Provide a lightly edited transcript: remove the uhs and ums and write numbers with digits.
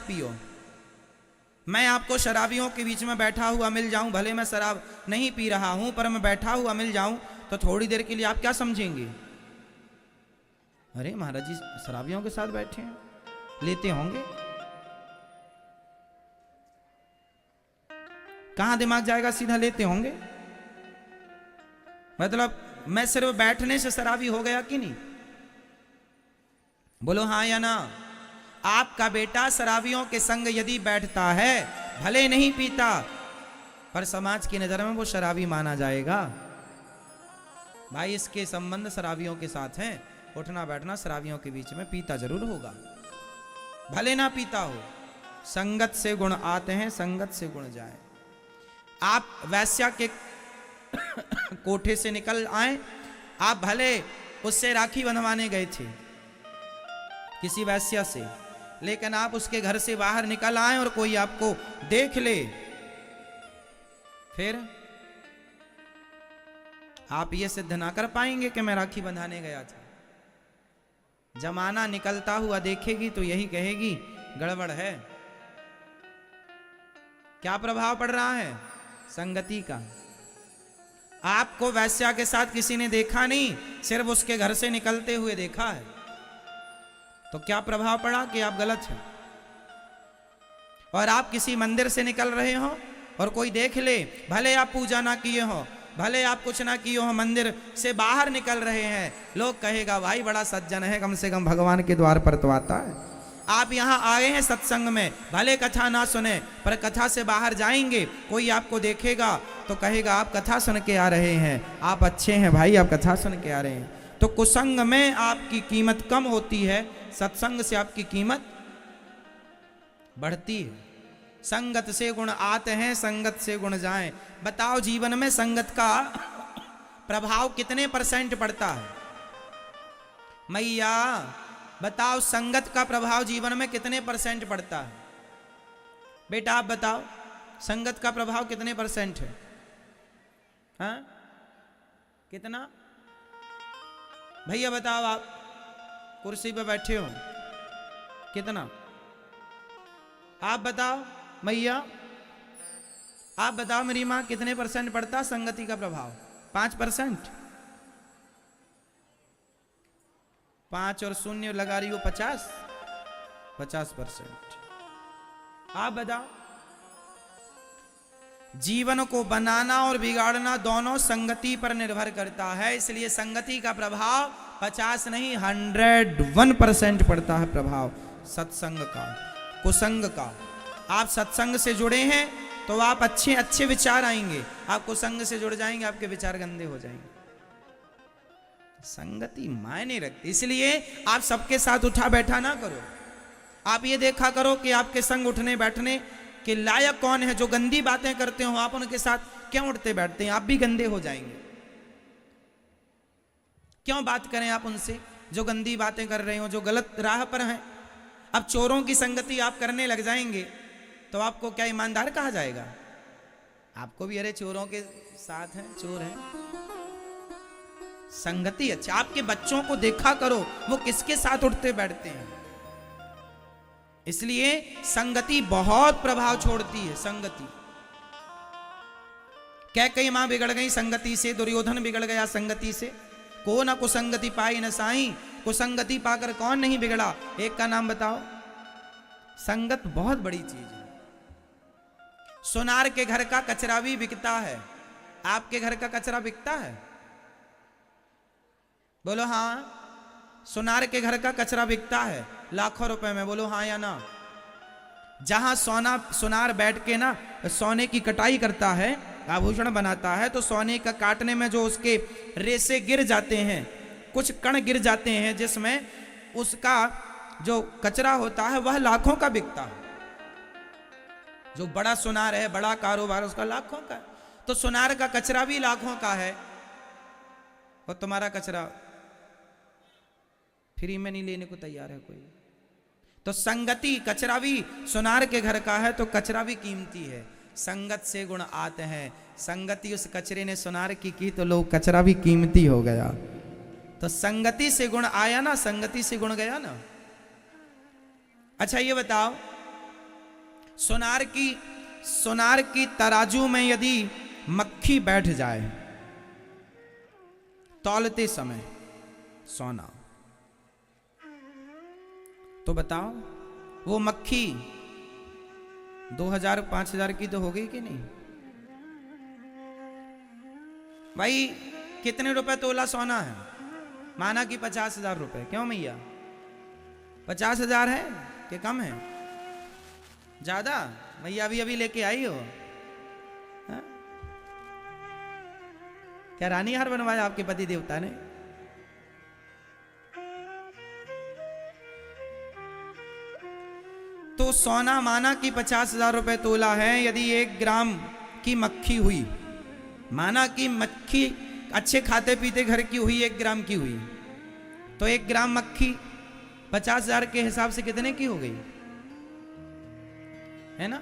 पियो। मैं आपको शराबियों के बीच में बैठा हुआ मिल जाऊं, भले मैं शराब नहीं पी रहा हूं, पर मैं बैठा हुआ मिल जाऊं तो थोड़ी देर के लिए आप क्या समझेंगे? अरे महाराज जी शराबियों के साथ बैठे हैं, लेते होंगे। कहां दिमाग जाएगा? सीधा लेते होंगे। मतलब मैं सिर्फ बैठने से शराबी हो गया कि नहीं? बोलो हाँ या ना। आपका बेटा शराबियों के संग यदि बैठता है, भले नहीं पीता, पर समाज की नजर में वो शराबी माना जाएगा। भाई इसके संबंध शराबियों के साथ हैं, उठना बैठना शराबियों के बीच में, पीता जरूर होगा, भले ना पीता हो। संगत से गुण आते हैं, संगत से गुण जाए। आप वैश्या के कोठे से निकल आए, आप भले उससे राखी बंधवाने गए थे किसी वैश्या से, लेकिन आप उसके घर से बाहर निकल आए और कोई आपको देख ले, फिर आप ये सिद्ध ना कर पाएंगे कि मैं राखी बंधाने गया था। जमाना निकलता हुआ देखेगी तो यही कहेगी गड़बड़ है। क्या प्रभाव पड़ रहा है? संगति का। आपको वैश्या के साथ किसी ने देखा नहीं, सिर्फ उसके घर से निकलते हुए देखा है, तो क्या प्रभाव पड़ा कि आप गलत हैं। और आप किसी मंदिर से निकल रहे हो और कोई देख ले, भले आप पूजा ना किए हो, भले आप कुछ ना किए हो, मंदिर से बाहर निकल रहे हैं, लोग कहेगा भाई बड़ा सज्जन है, कम से कम भगवान के द्वार पर तो आता है। आप यहाँ आए हैं सत्संग में, भले कथा ना सुने, पर कथा से बाहर जाएंगे, कोई आपको देखेगा तो कहेगा आप कथा सुन के आ रहे हैं, आप अच्छे हैं भाई, आप कथा सुन के आ रहे हैं। तो कुसंग में आपकी कीमत कम होती है, सत्संग से आपकी कीमत बढ़ती है। संगत से गुण आते हैं, संगत से गुण जाएं। बताओ जीवन में संगत का प्रभाव कितने % पड़ता है? मैया बताओ संगत का प्रभाव जीवन में कितने % पड़ता है? बेटा आप बताओ संगत का प्रभाव कितने % है? हाँ कितना? भैया बताओ, आप कुर्सी पे बैठे हो, कितना? आप बताओ मैया, आप बताओ मेरी मां, कितने % पड़ता संगति का प्रभाव? 5%? 5 और 0 लगा रही हो 50%। आप बताओ। जीवन को बनाना और बिगाड़ना दोनों संगति पर निर्भर करता है, इसलिए संगति का प्रभाव 50 नहीं 101% पड़ता है प्रभाव सत्संग का, कुसंग का। आप सत्संग से जुड़े हैं तो आप अच्छे अच्छे विचार आएंगे, आप कुसंग से जुड़ जाएंगे आपके विचार गंदे हो जाएंगे। संगति मायने रखती, इसलिए आप सबके साथ उठा बैठा ना करो। आप ये देखा करो कि आपके संग उठने बैठने के लायक कौन है। जो गंदी बातें करते हो आप उनके साथ क्यों उठते बैठते हैं? आप भी गंदे हो जाएंगे। क्यों बात करें आप उनसे जो गंदी बातें कर रहे हो, जो गलत राह पर हैं? अब चोरों की संगति आप करने लग जाएंगे तो आपको क्या ईमानदार कहा जाएगा? आपको भी अरे चोरों के साथ हैं, चोर हैं। संगति अच्छा। आपके बच्चों को देखा करो वो किसके साथ उठते बैठते हैं। इसलिए संगति बहुत प्रभाव छोड़ती है। संगति कैकेयी मां बिगड़ गई संगति से, दुर्योधन बिगड़ गया संगति से। को न कुसंगति पाई न साई, कुसंगति पाकर कौन नहीं बिगड़ा? एक का नाम बताओ। संगत बहुत बड़ी चीज है। सोनार के घर का कचरा भी बिकता है, आपके घर का कचरा बिकता है? बोलो हाँ। सोनार के घर का कचरा बिकता है लाखों रुपए में, बोलो हाँ या ना। जहां सोनार बैठ के ना सोने की कटाई करता है, आभूषण बनाता है, तो सोने का काटने में जो उसके रेसे गिर जाते हैं, कुछ कण गिर जाते हैं, जिसमें उसका जो कचरा होता है वह लाखों का बिकता है। जो बड़ा सोनार है, बड़ा कारोबार, उसका लाखों का। तो सोनार का कचरा भी लाखों का है और तुम्हारा कचरा फ्री में नहीं लेने को तैयार है कोई। तो संगति, कचरा भी सोनार के घर का है तो कचरा भी कीमती है। संगत से गुण आते हैं। संगति उस कचरे ने सोनार की तो लोग कचरा भी कीमती हो गया। तो संगति से गुण आया ना, संगति से गुण गया ना। अच्छा ये बताओ, सोनार की तराजू में यदि मक्खी बैठ जाए तौलते समय सोना, तो बताओ वो मक्खी 2000-5000 की तो हो गई कि नहीं? भाई कितने रुपए तोला सोना है? माना कि 50,000 रुपए। क्यों मैया 50,000 है कि कम है? ज्यादा? मैया अभी अभी लेके आई हो हा? क्या रानी हार बनवाया आपके पति देवता ने? तो सोना माना कि 50,000 रुपए तोला है। यदि 1 ग्राम की मक्खी हुई, माना कि मक्खी अच्छे खाते पीते घर की हुई, 1 ग्राम की हुई, तो 1 ग्राम मक्खी 50,000 के हिसाब से कितने की हो गई? है ना?